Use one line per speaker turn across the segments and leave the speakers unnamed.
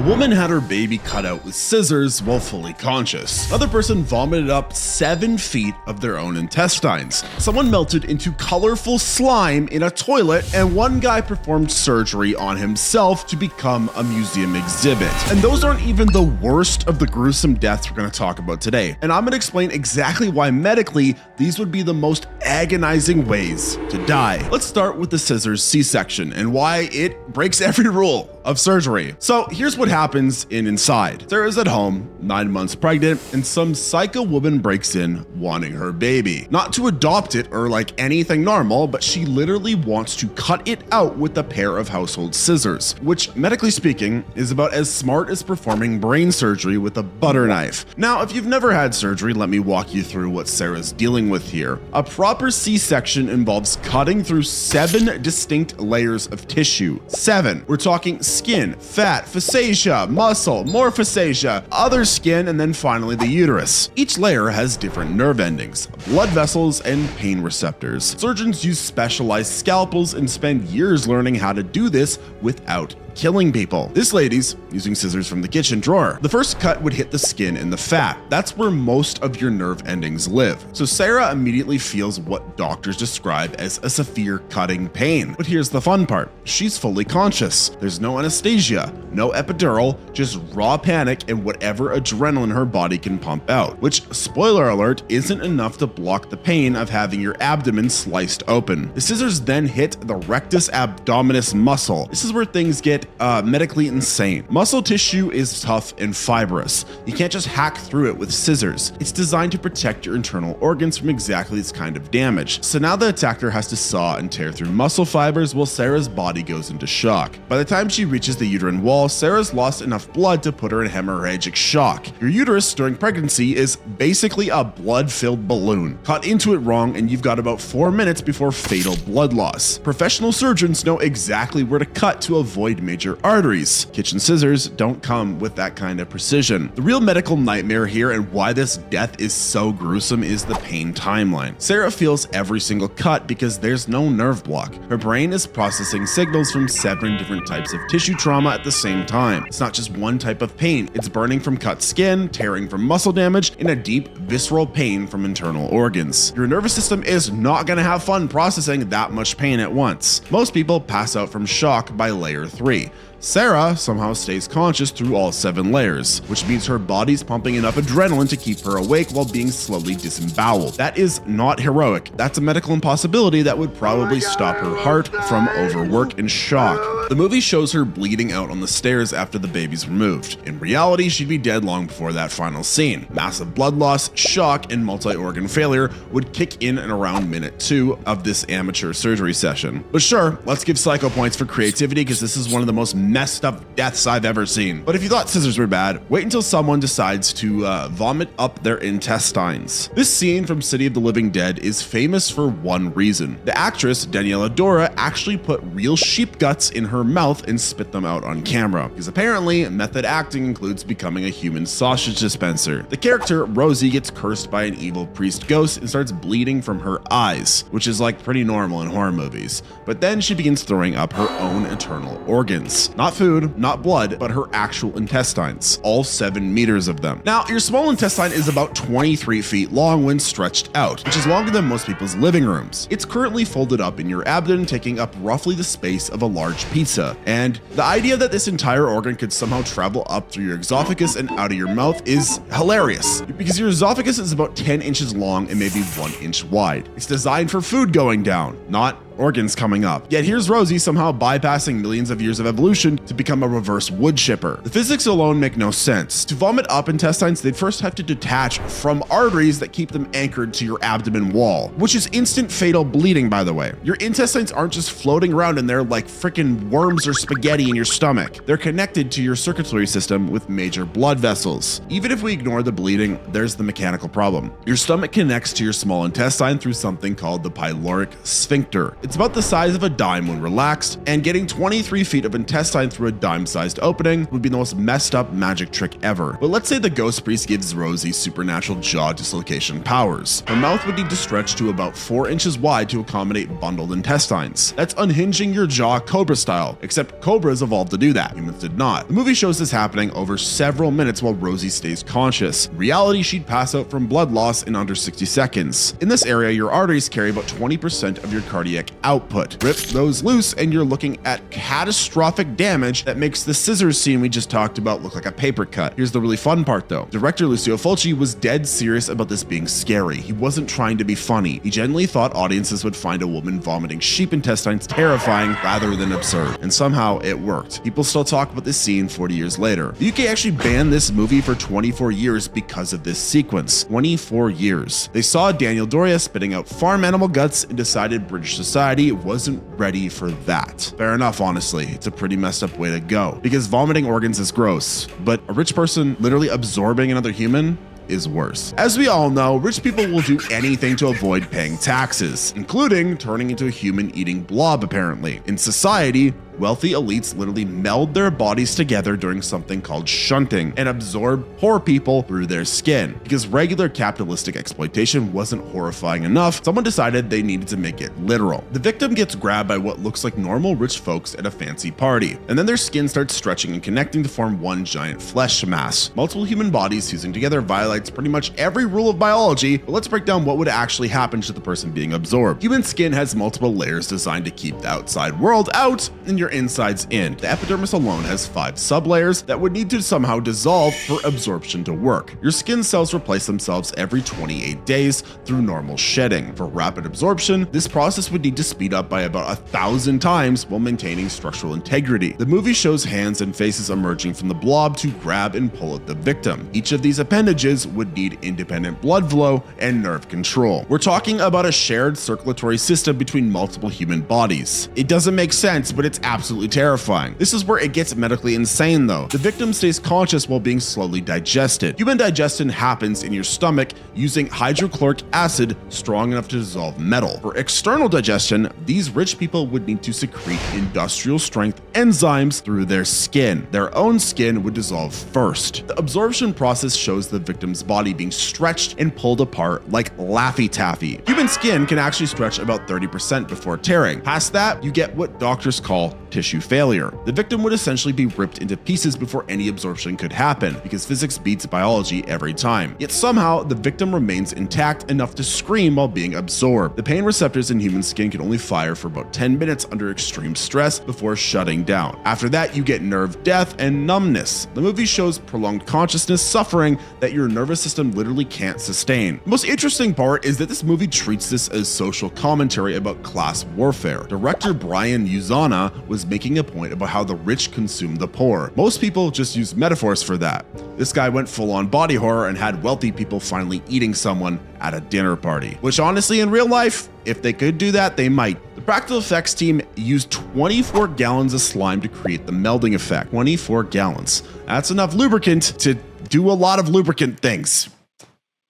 woman had her baby cut out with scissors while fully conscious. Another person vomited up 7 feet of their own intestines. Someone melted into colorful slime in a toilet, and one guy performed surgery on himself to become a museum exhibit. And those aren't even the worst of the gruesome deaths we're going to talk about today. And I'm going to explain exactly why medically these would be the most agonizing ways to die. Let's start with the scissors C-section and why it breaks every rule of surgery. So here's what happens inside. Sarah's at home, 9 months pregnant, and some psycho woman breaks in wanting her baby. Not to adopt it or like anything normal, but she literally wants to cut it out with a pair of household scissors, which medically speaking is about as smart as performing brain surgery with a butter knife. Now, if you've never had surgery, let me walk you through what Sarah's dealing with here. A proper C-section involves cutting through 7 distinct layers of tissue. 7. We're talking skin, fat, fascia, muscle, more fascia, other skin, and then finally the uterus. Each layer has different nerve endings, blood vessels, and pain receptors. Surgeons use specialized scalpels and spend years learning how to do this without killing people. This lady's using scissors from the kitchen drawer. The first cut would hit the skin and the fat. That's where most of your nerve endings live. So Sarah immediately feels what doctors describe as a severe cutting pain. But here's the fun part. She's fully conscious. There's no anesthesia, no epidural, just raw panic and whatever adrenaline her body can pump out, which, spoiler alert, isn't enough to block the pain of having your abdomen sliced open. The scissors then hit the rectus abdominis muscle. This is where things get medically insane. Muscle tissue is tough and fibrous. You can't just hack through it with scissors. It's designed to protect your internal organs from exactly this kind of damage. So now the attacker has to saw and tear through muscle fibers while Sarah's body goes into shock. By the time she reaches the uterine wall, Sarah's lost enough blood to put her in hemorrhagic shock. Your uterus during pregnancy is basically a blood-filled balloon. Cut into it wrong and you've got about 4 minutes before fatal blood loss. Professional surgeons know exactly where to cut to avoid major arteries. Kitchen scissors don't come with that kind of precision. The real medical nightmare here and why this death is so gruesome is the pain timeline. Sarah feels every single cut because there's no nerve block. Her brain is processing signals from 7 different types of tissue trauma at the same time. It's not just one type of pain. It's burning from cut skin, tearing from muscle damage, and a deep visceral pain from internal organs. Your nervous system is not going to have fun processing that much pain at once. Most people pass out from shock by layer 3. Sarah somehow stays conscious through all 7 layers, which means her body's pumping enough adrenaline to keep her awake while being slowly disemboweled. That is not heroic. That's a medical impossibility that would probably stop her heart from overwork and shock. The movie shows her bleeding out on the stairs after the baby's removed. In reality, she'd be dead long before that final scene. Massive blood loss, shock, and multi-organ failure would kick in and around minute 2 of this amateur surgery session. But sure, let's give Psycho points for creativity because this is one of the most messed up deaths I've ever seen. But if you thought scissors were bad, wait until someone decides to vomit up their intestines. This scene from City of the Living Dead is famous for one reason. The actress Daniela Dora actually put real sheep guts in her mouth and spit them out on camera, because apparently method acting includes becoming a human sausage dispenser. The character Rosie gets cursed by an evil priest ghost and starts bleeding from her eyes, which is like pretty normal in horror movies. But then she begins throwing up her own internal organs. Not food, not blood, but her actual intestines, all 7 meters of them. Now, your small intestine is about 23 feet long when stretched out, which is longer than most people's living rooms. It's currently folded up in your abdomen, taking up roughly the space of a large pizza. And the idea that this entire organ could somehow travel up through your esophagus and out of your mouth is hilarious, because your esophagus is about 10 inches long and maybe 1 inch wide. It's designed for food going down, not organs coming up. Yet here's Rosie somehow bypassing millions of years of evolution to become a reverse wood chipper. The physics alone make no sense. To vomit up intestines, they'd first have to detach from arteries that keep them anchored to your abdomen wall, which is instant fatal bleeding, by the way. Your intestines aren't just floating around in there like freaking worms or spaghetti in your stomach. They're connected to your circulatory system with major blood vessels. Even if we ignore the bleeding, there's the mechanical problem. Your stomach connects to your small intestine through something called the pyloric sphincter. It's about the size of a dime when relaxed, and getting 23 feet of intestine through a dime-sized opening would be the most messed up magic trick ever. But let's say the ghost priest gives Rosie supernatural jaw dislocation powers. Her mouth would need to stretch to about 4 inches wide to accommodate bundled intestines. That's unhinging your jaw Cobra style, except Cobras evolved to do that, humans did not. The movie shows this happening over several minutes while Rosie stays conscious. In reality, she'd pass out from blood loss in under 60 seconds. In this area, your arteries carry about 20% of your cardiac output. Rip those loose and you're looking at catastrophic damage that makes the scissors scene we just talked about look like a paper cut. Here's the really fun part though. Director Lucio Fulci was dead serious about this being scary. He wasn't trying to be funny. He genuinely thought audiences would find a woman vomiting sheep intestines terrifying rather than absurd. And somehow it worked. People still talk about this scene 40 years later. The UK actually banned this movie for 24 years because of this sequence. 24 years. They saw Daniel Doria spitting out farm animal guts and decided British society wasn't ready for that. Fair enough, honestly. It's a pretty messed up way to go, because vomiting organs is gross, but a rich person literally absorbing another human is worse. As we all know, rich people will do anything to avoid paying taxes, including turning into a human-eating blob apparently. In society, wealthy elites literally meld their bodies together during something called shunting and absorb poor people through their skin. Because regular capitalistic exploitation wasn't horrifying enough, someone decided they needed to make it literal. The victim gets grabbed by what looks like normal rich folks at a fancy party, and then their skin starts stretching and connecting to form one giant flesh mass. Multiple human bodies fusing together violates pretty much every rule of biology, but let's break down what would actually happen to the person being absorbed. Human skin has multiple layers designed to keep the outside world out and your insides in. The epidermis alone has 5 sublayers that would need to somehow dissolve for absorption to work. Your skin cells replace themselves every 28 days through normal shedding. For rapid absorption, this process would need to speed up by about 1,000 times while maintaining structural integrity. The movie shows hands and faces emerging from the blob to grab and pull at the victim. Each of these appendages would need independent blood flow and nerve control. We're talking about a shared circulatory system between multiple human bodies. It doesn't make sense, but it's absolutely terrifying. This is where it gets medically insane though. The victim stays conscious while being slowly digested. Human digestion happens in your stomach using hydrochloric acid strong enough to dissolve metal. For external digestion, these rich people would need to secrete industrial strength enzymes through their skin. Their own skin would dissolve first. The absorption process shows the victim's body being stretched and pulled apart like Laffy Taffy. Human skin can actually stretch about 30% before tearing. Past that, you get what doctors call tissue failure. The victim would essentially be ripped into pieces before any absorption could happen, because physics beats biology every time. Yet somehow, the victim remains intact enough to scream while being absorbed. The pain receptors in human skin can only fire for about 10 minutes under extreme stress before shutting down. After that, you get nerve death and numbness. The movie shows prolonged consciousness suffering that your nervous system literally can't sustain. The most interesting part is that this movie treats this as social commentary about class warfare. Director Brian Uzana was making a point about how the rich consume the poor. Most people just use metaphors for that. This guy went full-on body horror and had wealthy people finally eating someone at a dinner party, which honestly in real life, if they could do that, they might. The practical effects team used 24 gallons of slime to create the melding effect. 24 gallons. That's enough lubricant to do a lot of lubricant things.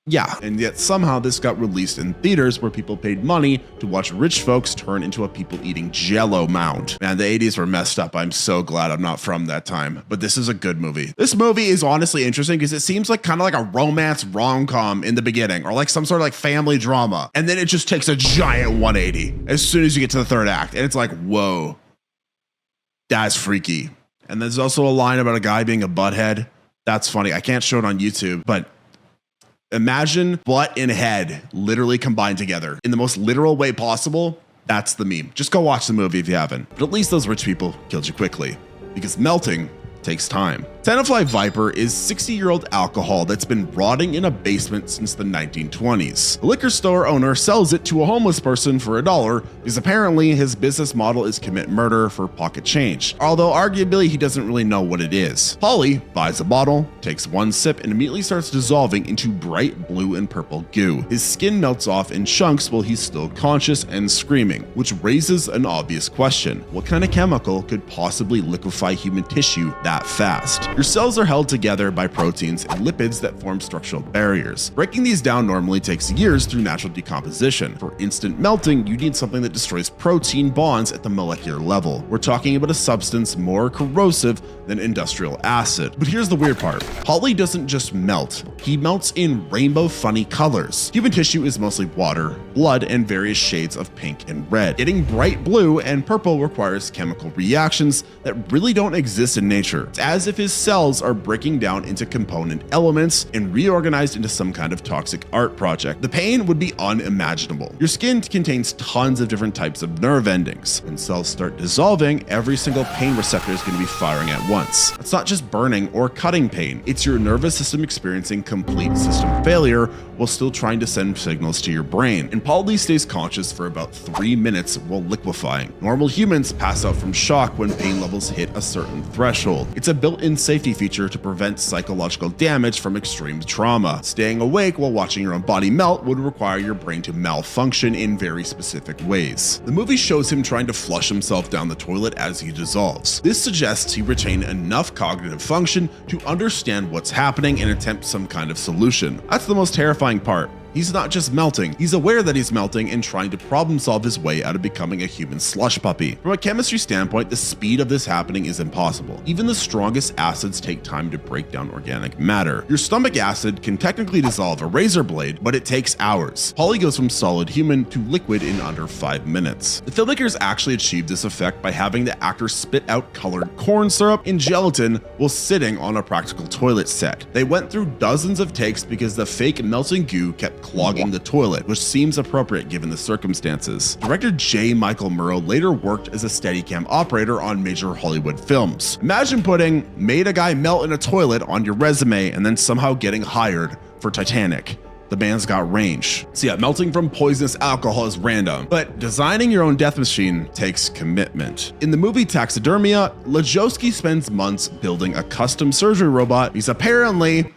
Yeah, and yet somehow this got released in theaters where people paid money to watch rich folks turn into a people-eating Jell-O mound. Man, the 80s were messed up. I'm so glad I'm not from that time, but this is a good movie. This movie is honestly interesting because it seems like kind of like a romance rom-com in the beginning, or like some sort of like family drama, and then it just takes a giant 180 as soon as you get to the third act, and it's like, whoa, that's freaky. And there's also a line about a guy being a butthead. That's funny. I can't show it on YouTube, but imagine butt and head literally combined together in the most literal way possible. That's the meme. Just go watch the movie if you haven't. But at least those rich people killed you quickly, because melting takes time. Tenafly Viper is 60-year-old alcohol that's been rotting in a basement since the 1920s. The liquor store owner sells it to a homeless person for $1 because apparently his business model is commit murder for pocket change, although arguably he doesn't really know what it is. Polly buys a bottle, takes one sip, and immediately starts dissolving into bright blue and purple goo. His skin melts off in chunks while he's still conscious and screaming, which raises an obvious question. What kind of chemical could possibly liquefy human tissue that fast? Your cells are held together by proteins and lipids that form structural barriers. Breaking these down normally takes years through natural decomposition. For instant melting, you need something that destroys protein bonds at the molecular level. We're talking about a substance more corrosive than industrial acid. But here's the weird part. Poly doesn't just melt, he melts in rainbow funny colors. Human tissue is mostly water, blood, and various shades of pink and red. Getting bright blue and purple requires chemical reactions that really don't exist in nature. It's as if his cells are breaking down into component elements and reorganized into some kind of toxic art project. The pain would be unimaginable. Your skin contains tons of different types of nerve endings. When cells start dissolving, every single pain receptor is going to be firing at once. It's not just burning or cutting pain, it's your nervous system experiencing complete system failure while still trying to send signals to your brain. And Poly stays conscious for about 3 minutes while liquefying. Normal humans pass out from shock when pain levels hit a certain threshold. It's a built-in safety feature to prevent psychological damage from extreme trauma. Staying awake while watching your own body melt would require your brain to malfunction in very specific ways. The movie shows him trying to flush himself down the toilet as he dissolves. This suggests he retained enough cognitive function to understand what's happening and attempt some kind of solution. That's the most terrifying part. He's not just melting, he's aware that he's melting and trying to problem solve his way out of becoming a human slush puppy. From a chemistry standpoint, the speed of this happening is impossible. Even the strongest acids take time to break down organic matter. Your stomach acid can technically dissolve a razor blade, but it takes hours. Poly goes from solid human to liquid in under 5 minutes. The filmmakers actually achieved this effect by having the actor spit out colored corn syrup and gelatin while sitting on a practical toilet set. They went through dozens of takes because the fake melting goo kept clogging the toilet, which seems appropriate given the circumstances. Director J. Michael Murrow later worked as a Steadicam operator on major Hollywood films. Imagine putting "made a guy melt in a toilet" on your resume and then somehow getting hired for Titanic. The man's got range. So yeah, melting from poisonous alcohol is random, but designing your own death machine takes commitment. In the movie Taxidermia, Lajowski spends months building a custom surgery robot. He's apparently,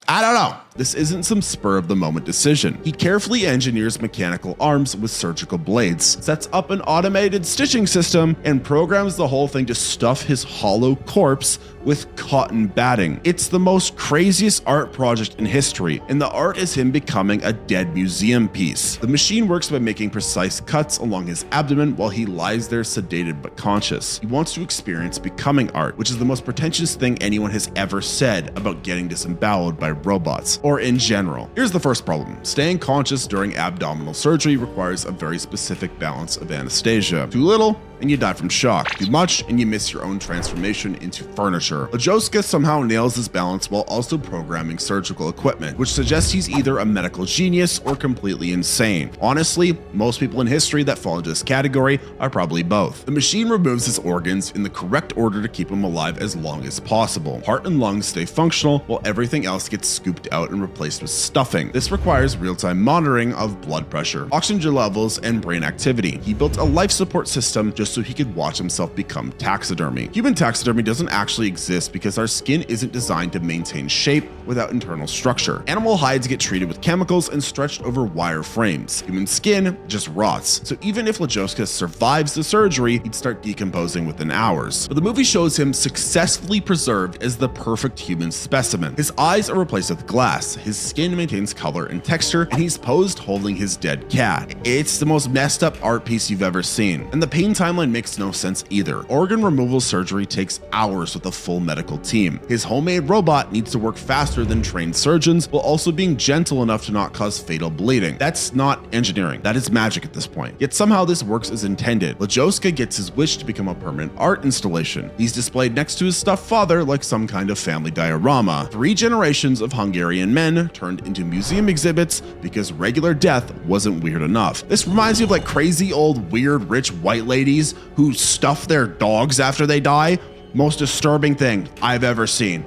I don't know, this isn't some spur of the moment decision. He carefully engineers mechanical arms with surgical blades, sets up an automated stitching system, and programs the whole thing to stuff his hollow corpse with cotton batting. It's the most craziest art project in history, and the art is him becoming a dead museum piece. The machine works by making precise cuts along his abdomen while he lies there sedated but conscious. He wants to experience becoming art, which is the most pretentious thing anyone has ever said about getting disemboweled by robots, or in general. Here's the first problem. Staying conscious during abdominal surgery requires a very specific balance of anesthesia. Too little, and you die from shock. Too much, and you miss your own transformation into furniture. Lajowski somehow nails this balance while also programming surgical equipment, which suggests he's either a medical genius or completely insane. Honestly, most people in history that fall into this category are probably both. The machine removes his organs in the correct order to keep him alive as long as possible. Heart and lungs stay functional while everything else gets scooped out and replaced with stuffing. This requires real-time monitoring of blood pressure, oxygen levels, and brain activity. He built a life support system just so he could watch himself become taxidermy. Human taxidermy doesn't actually exist because our skin isn't designed to maintain shape without internal structure. Animal hides get treated with chemicals and stretched over wire frames. Human skin just rots. So even if Lajowski survives the surgery, he'd start decomposing within hours. But the movie shows him successfully preserved as the perfect human specimen. His eyes are replaced with glass, his skin maintains color and texture, and he's posed holding his dead cat. It's the most messed up art piece you've ever seen. And the pain timeline makes no sense either. Organ removal surgery takes hours with a full medical team. His homemade robot needs to work faster than trained surgeons while also being gentle enough to not cause fatal bleeding. That's not engineering, that is magic at this point. Yet somehow this works as intended. Lajowski gets his wish to become a permanent art installation. He's displayed next to his stuffed father like some kind of family diorama. 3 generations of Hungarian men turned into museum exhibits because regular death wasn't weird enough. This reminds me of like crazy old weird rich white ladies who stuff their dogs after they die. Most disturbing thing I've ever seen.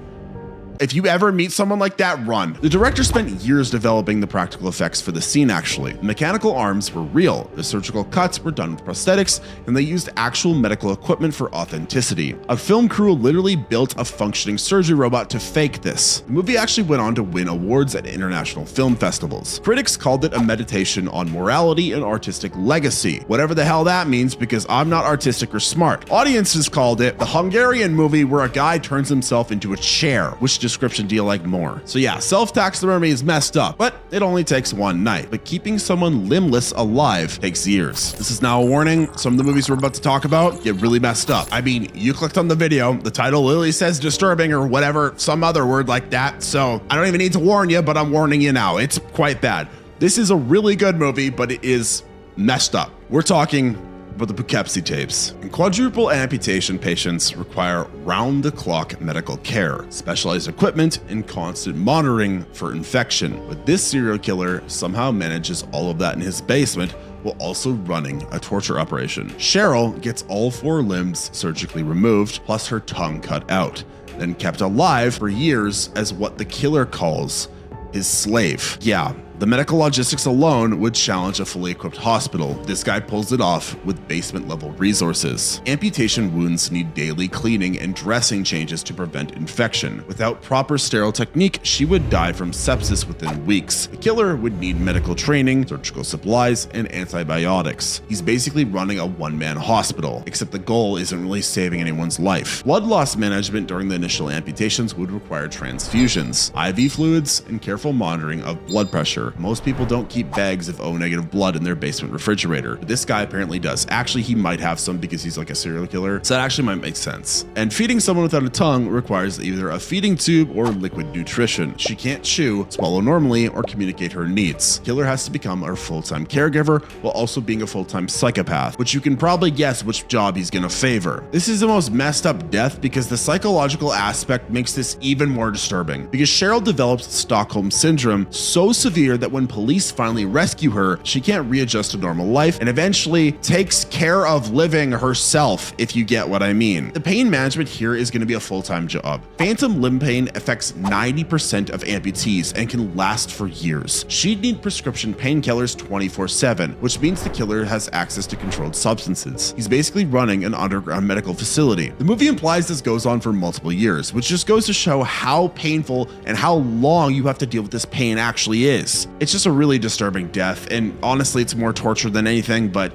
If you ever meet someone like that, run. The director spent years developing the practical effects for the scene actually. The mechanical arms were real, the surgical cuts were done with prosthetics, and they used actual medical equipment for authenticity. A film crew literally built a functioning surgery robot to fake this. The movie actually went on to win awards at international film festivals. Critics called it a meditation on morality and artistic legacy, whatever the hell that means because I'm not artistic or smart. Audiences called it the Hungarian movie where a guy turns himself into a chair. Which description do you like more? So yeah, self-taxidermy is messed up, but it only takes one night. But keeping someone limbless alive takes years. This is now a warning. Some of the movies we're about to talk about get really messed up. I mean, you clicked on the video, the title literally says disturbing or whatever, some other word like that. So I don't even need to warn you, but I'm warning you now. It's quite bad. This is a really good movie, but it is messed up. We're talking about the Poughkeepsie Tapes. And quadruple amputation patients require round-the-clock medical care, specialized equipment, and constant monitoring for infection. But this serial killer somehow manages all of that in his basement while also running a torture operation. Cheryl gets all 4 limbs surgically removed, plus her tongue cut out, then kept alive for years as what the killer calls his slave. Yeah, the medical logistics alone would challenge a fully equipped hospital. This guy pulls it off with basement level resources. Amputation wounds need daily cleaning and dressing changes to prevent infection. Without proper sterile technique, she would die from sepsis within weeks. The killer would need medical training, surgical supplies, and antibiotics. He's basically running a one-man hospital, except the goal isn't really saving anyone's life. Blood loss management during the initial amputations would require transfusions, IV fluids, and careful monitoring of blood pressure. Most people don't keep bags of O-negative blood in their basement refrigerator, but this guy apparently does. Actually, he might have some because he's like a serial killer, so that actually might make sense. And feeding someone without a tongue requires either a feeding tube or liquid nutrition. She can't chew, swallow normally, or communicate her needs. Killer has to become her full-time caregiver while also being a full-time psychopath, which you can probably guess which job he's gonna favor. This is the most messed up death because the psychological aspect makes this even more disturbing, because Cheryl develops Stockholm syndrome so severe that when police finally rescue her, she can't readjust to normal life and eventually takes care of living herself, if you get what I mean. The pain management here is going to be a full-time job. Phantom limb pain affects 90% of amputees and can last for years. She'd need prescription painkillers 24/7, which means the killer has access to controlled substances. He's basically running an underground medical facility. The movie implies this goes on for multiple years, which just goes to show how painful and how long you have to deal with this pain actually is. It's just a really disturbing death, and honestly, it's more torture than anything, but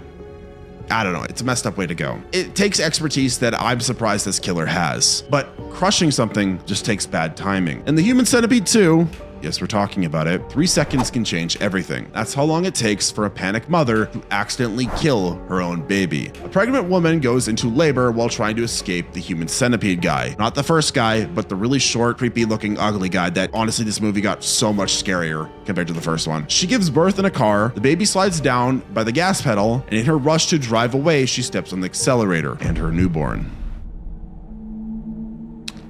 I don't know, it's a messed up way to go. It takes expertise that I'm surprised this killer has, but crushing something just takes bad timing. And the Human Centipede II, yes, we're talking about it, 3 seconds can change everything. That's how long it takes for a panicked mother to accidentally kill her own baby. A pregnant woman goes into labor while trying to escape the human centipede guy. Not the first guy, but the really short, creepy looking, ugly guy that honestly this movie got so much scarier compared to the first one. She gives birth in a car, the baby slides down by the gas pedal, and in her rush to drive away, she steps on the accelerator and her newborn.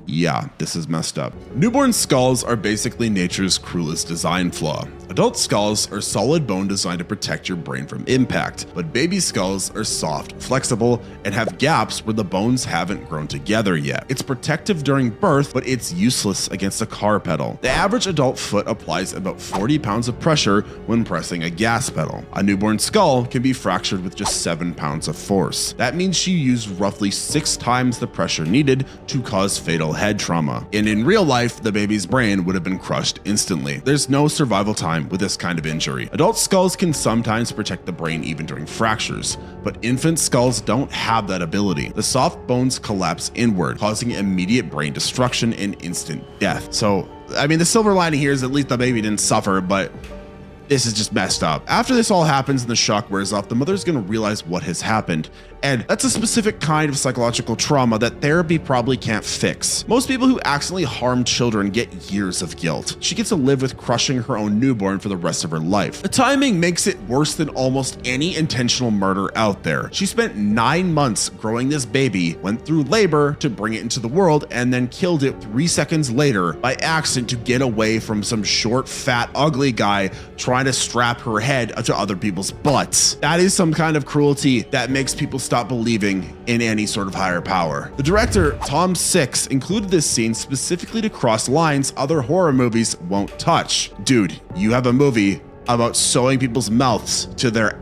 Yeah, this is messed up. Newborn skulls are basically nature's cruelest design flaw. Adult skulls are solid bone designed to protect your brain from impact, but baby skulls are soft, flexible, and have gaps where the bones haven't grown together yet. It's protective during birth, but it's useless against a car pedal. The average adult foot applies about 40 pounds of pressure when pressing a gas pedal. A newborn skull can be fractured with just 7 pounds of force. That means you use roughly 6 times the pressure needed to cause fatal head trauma. And in real life, the baby's brain would have been crushed instantly. There's no survival time with this kind of injury. Adult skulls can sometimes protect the brain even during fractures, but infant skulls don't have that ability. The soft bones collapse inward, causing immediate brain destruction and instant death. So, I mean, the silver lining here is at least the baby didn't suffer, but this is just messed up. After this all happens and the shock wears off, the mother's gonna realize what has happened. And that's a specific kind of psychological trauma that therapy probably can't fix. Most people who accidentally harm children get years of guilt. She gets to live with crushing her own newborn for the rest of her life. The timing makes it worse than almost any intentional murder out there. She spent 9 months growing this baby, went through labor to bring it into the world, and then killed it 3 seconds later by accident to get away from some short, fat, ugly guy trying to strap her head to other people's butts. That is some kind of cruelty that makes people stop believing in any sort of higher power. The director, Tom Six, included this scene specifically to cross lines other horror movies won't touch. Dude, you have a movie about sewing people's mouths to their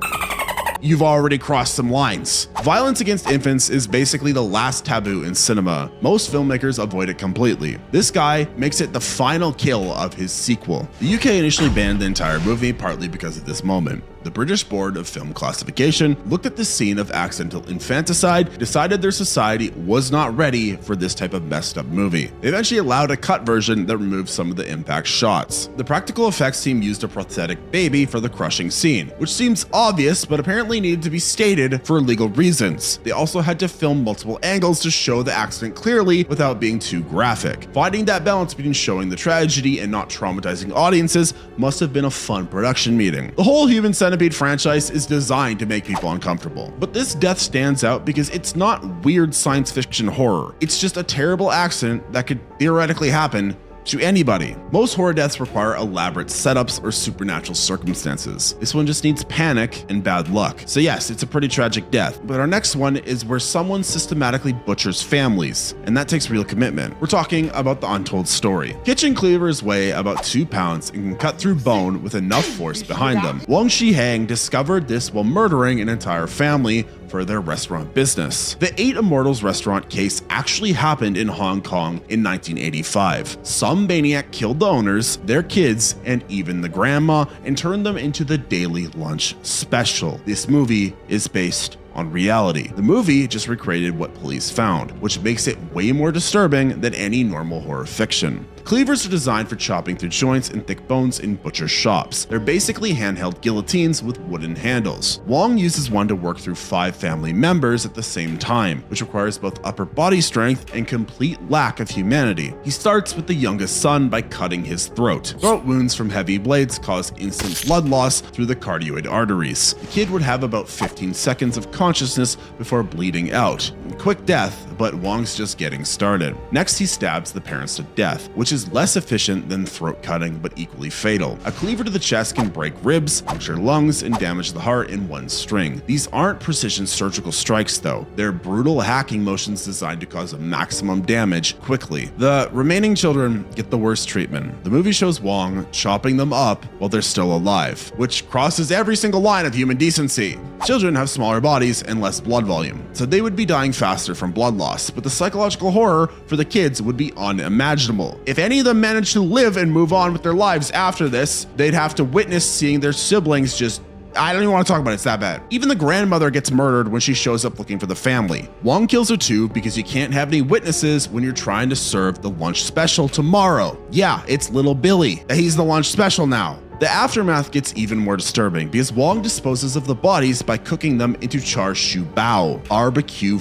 you've already crossed some lines. Violence against infants is basically the last taboo in cinema. Most filmmakers avoid it completely. This guy makes it the final kill of his sequel. The UK initially banned the entire movie, partly because of this moment. The British Board of Film Classification looked at this scene of accidental infanticide, decided their society was not ready for this type of messed up movie. They eventually allowed a cut version that removed some of the impact shots. The practical effects team used a prosthetic baby for the crushing scene, which seems obvious but apparently needed to be stated for legal reasons. They also had to film multiple angles to show the accident clearly without being too graphic. Finding that balance between showing the tragedy and not traumatizing audiences must have been a fun production meeting. The whole Human Centipede franchise is designed to make people uncomfortable, but this death stands out because it's not weird science fiction horror. It's just a terrible accident that could theoretically happen to anybody. Most horror deaths require elaborate setups or supernatural circumstances. This one just needs panic and bad luck. So yes, it's a pretty tragic death, but our next one is where someone systematically butchers families, and that takes real commitment. We're talking about the Untold Story. Kitchen cleavers weigh about 2 pounds and can cut through bone with enough force behind them. Wang Shihang discovered this while murdering an entire family for their restaurant business. The Eight Immortals restaurant case actually happened in Hong Kong in 1985. Some maniac killed the owners, their kids, and even the grandma, and turned them into the daily lunch special. This movie is based on reality. The movie just recreated what police found, which makes it way more disturbing than any normal horror fiction. Cleavers are designed for chopping through joints and thick bones in butcher shops. They're basically handheld guillotines with wooden handles. Wong uses one to work through 5 family members at the same time, which requires both upper body strength and complete lack of humanity. He starts with the youngest son by cutting his throat. Throat wounds from heavy blades cause instant blood loss through the cardioid arteries. The kid would have about 15 seconds of consciousness before bleeding out. Quick death, but Wong's just getting started. Next, he stabs the parents to death, which is less efficient than throat cutting, but equally fatal. A cleaver to the chest can break ribs, puncture lungs, and damage the heart in one string. These aren't precision surgical strikes though. They're brutal hacking motions designed to cause a maximum damage quickly. The remaining children get the worst treatment. The movie shows Wong chopping them up while they're still alive, which crosses every single line of human decency. Children have smaller bodies and less blood volume, so they would be dying faster from blood loss, but the psychological horror for the kids would be unimaginable. If any of them managed to live and move on with their lives after this, they'd have to witness seeing their siblings just I don't even want to talk about it, it's that bad. Even the grandmother gets murdered when she shows up looking for the family. Wong kills her too because you can't have any witnesses when you're trying to serve the lunch special tomorrow. Yeah, it's little Billy. He's the lunch special now. The aftermath gets even more disturbing because Wong disposes of the bodies by cooking them into char siu bao, barbecue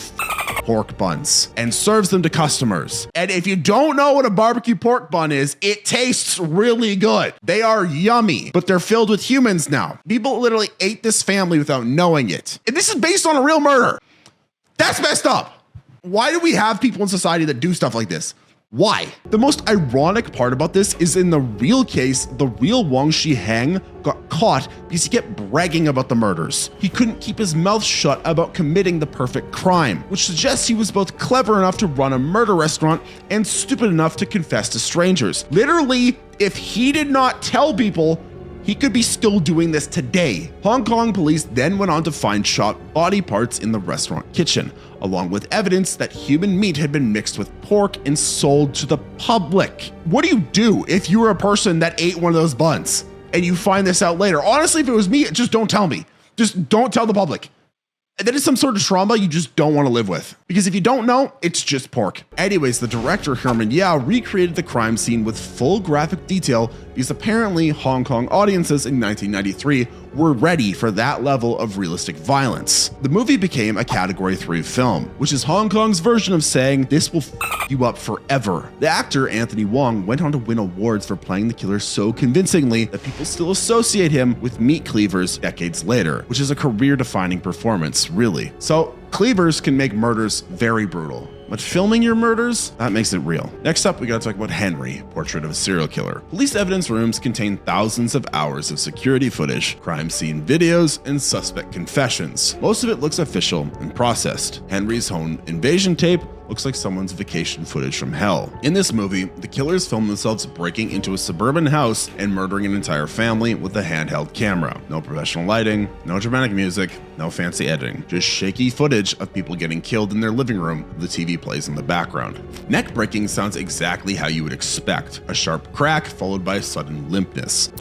pork buns, and serves them to customers. And if you don't know what a barbecue pork bun is, it tastes really good. They are yummy, but they're filled with humans now. People literally ate this family without knowing it. And this is based on a real murder. That's messed up. Why do we have people in society that do stuff like this? Why? The most ironic part about this is in the real case, the real Wang Shihang got caught because he kept bragging about the murders. He couldn't keep his mouth shut about committing the perfect crime, which suggests he was both clever enough to run a murder restaurant and stupid enough to confess to strangers. Literally, if he did not tell people, he could be still doing this today. Hong Kong police then went on to find chopped body parts in the restaurant kitchen, along with evidence that human meat had been mixed with pork and sold to the public. What do if you were a person that ate one of those buns and you find this out later? Honestly, if it was me, just don't tell me. Just don't tell the public. That is some sort of trauma you just don't want to live with. Because if you don't know, it's just pork. Anyways, the director Herman Yao recreated the crime scene with full graphic detail because apparently Hong Kong audiences in 1993 were ready for that level of realistic violence. The movie became a Category 3 film, which is Hong Kong's version of saying this will f you up forever. The actor Anthony Wong went on to win awards for playing the killer so convincingly that people still associate him with meat cleavers decades later, which is a career-defining performance, really. So cleavers can make murders very brutal. but filming your murders, that makes it real. Next up, we gotta talk about Henry, Portrait of a Serial Killer. Police evidence rooms contain thousands of hours of security footage, crime scene videos, and suspect confessions. Most of it looks official and processed. Henry's home invasion tape looks like someone's vacation footage from hell. In this movie, the killers film themselves breaking into a suburban house and murdering an entire family with a handheld camera. No professional lighting, no dramatic music, no fancy editing, just shaky footage of people getting killed in their living room. The TV plays in the background. Neck breaking sounds exactly how you would expect, a sharp crack followed by a sudden limpness.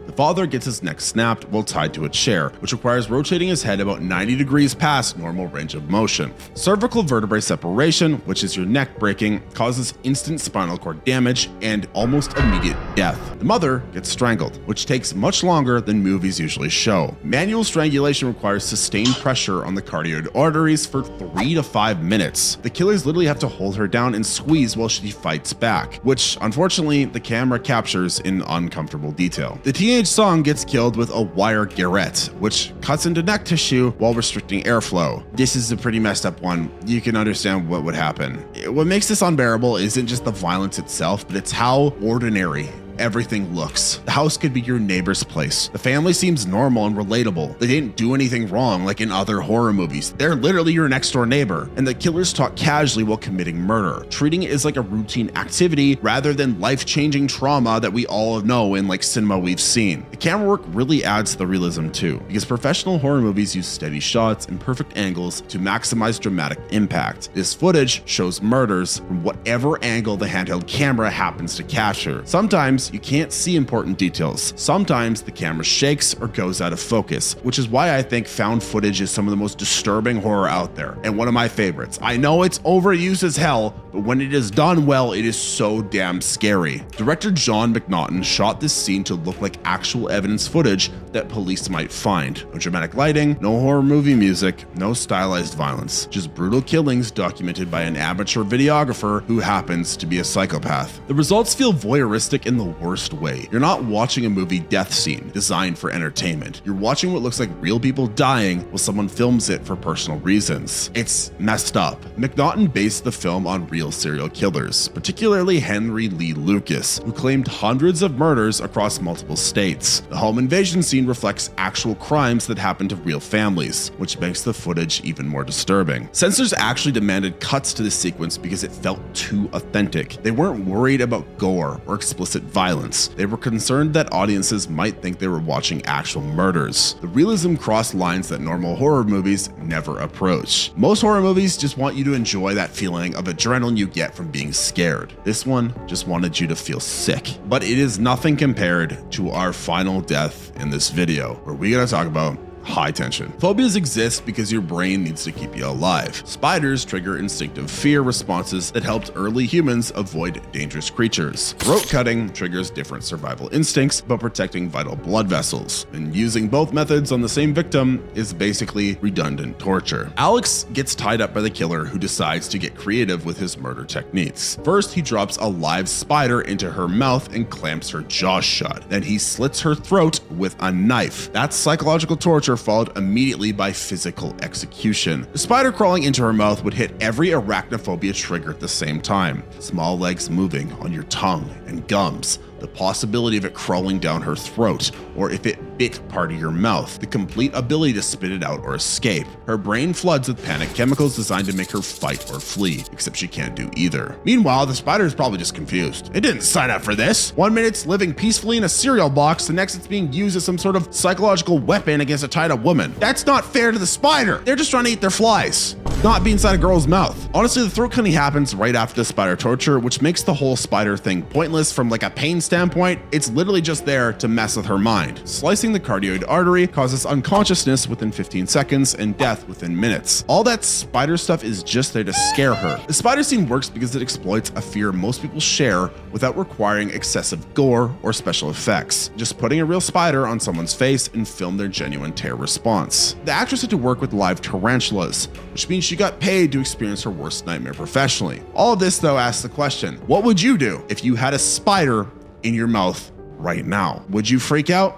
The father gets his neck snapped while tied to a chair, which requires rotating his head about 90 degrees past normal range of motion. Cervical vertebrae separation, which is your neck breaking, causes instant spinal cord damage and almost immediate death. The mother gets strangled, which takes much longer than movies usually show. Manual strangulation requires sustained pressure on the carotid arteries for 3 to 5 minutes. The killers literally have to hold her down and squeeze while she fights back, which unfortunately the camera captures in uncomfortable detail. The teenage son gets killed with a wire garrote, which cuts into neck tissue while restricting airflow. This is a pretty messed up one. You can understand what would happen. What makes this unbearable isn't just the violence itself, but it's how ordinary everything looks. The house could be your neighbor's place. The family seems normal and relatable. They didn't do anything wrong like in other horror movies. They're literally your next door neighbor. And the killers talk casually while committing murder, treating it as like a routine activity rather than life-changing trauma that we all know in like cinema we've seen. The camera work really adds to the realism too, because professional horror movies use steady shots and perfect angles to maximize dramatic impact. This footage shows murders from whatever angle the handheld camera happens to capture. Sometimes you can't see important details. Sometimes the camera shakes or goes out of focus, which is why I think found footage is some of the most disturbing horror out there, and one of my favorites. I know it's overused as hell, but when it is done well, it is so damn scary. Director John McNaughton shot this scene to look like actual evidence footage that police might find. No dramatic lighting, no horror movie music, no stylized violence, just brutal killings documented by an amateur videographer who happens to be a psychopath. The results feel voyeuristic in the worst way. You're not watching a movie death scene designed for entertainment. You're watching what looks like real people dying while someone films it for personal reasons. It's messed up. McNaughton based the film on real serial killers, particularly Henry Lee Lucas, who claimed hundreds of murders across multiple states. The home invasion scene reflects actual crimes that happened to real families, which makes the footage even more disturbing. Censors actually demanded cuts to this sequence because it felt too authentic. They weren't worried about gore or explicit violence. They were concerned that audiences might think they were watching actual murders. The realism crossed lines that normal horror movies never approach. Most horror movies just want you to enjoy that feeling of adrenaline you get from being scared. This one just wanted you to feel sick. But it is nothing compared to our final death in this video, where we gotta talk about high tension. Phobias exist because your brain needs to keep you alive. Spiders trigger instinctive fear responses that helped early humans avoid dangerous creatures. Throat cutting triggers different survival instincts about protecting vital blood vessels. And using both methods on the same victim is basically redundant torture. Alex gets tied up by the killer, who decides to get creative with his murder techniques. First, he drops a live spider into her mouth and clamps her jaw shut. Then he slits her throat with a knife. That's psychological torture, followed immediately by physical execution. The spider crawling into her mouth would hit every arachnophobia trigger at the same time. Small legs moving on your tongue and gums, the possibility of it crawling down her throat, or if it bit part of your mouth, the complete ability to spit it out or escape. Her brain floods with panic chemicals designed to make her fight or flee, except she can't do either. Meanwhile, the spider is probably just confused. It didn't sign up for this. 1 minute it's living peacefully in a cereal box, the next it's being used as some sort of psychological weapon against a tied up woman. That's not fair to the spider. They're just trying to eat their flies, not be inside a girl's mouth. Honestly, the throat cutting happens right after the spider torture, which makes the whole spider thing pointless from like a pain standpoint. It's literally just there to mess with her mind. Slicing the cardioid artery causes unconsciousness within 15 seconds and death within minutes. All that spider stuff is just there to scare her. The spider scene works because it exploits a fear most people share without requiring excessive gore or special effects. Just putting a real spider on someone's face and film their genuine terror response. The actress had to work with live tarantulas, which means she got paid to experience her worst nightmare professionally. All of this though asks the question, what would you do if you had a spider in your mouth right now? Would you freak out?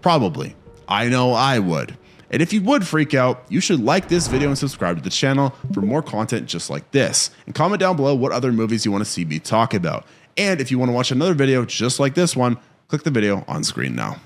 Probably. I know I would. And if you would freak out, you should like this video and subscribe to the channel for more content just like this. And comment down below what other movies you want to see me talk about. And if you want to watch another video just like this one, click the video on screen now.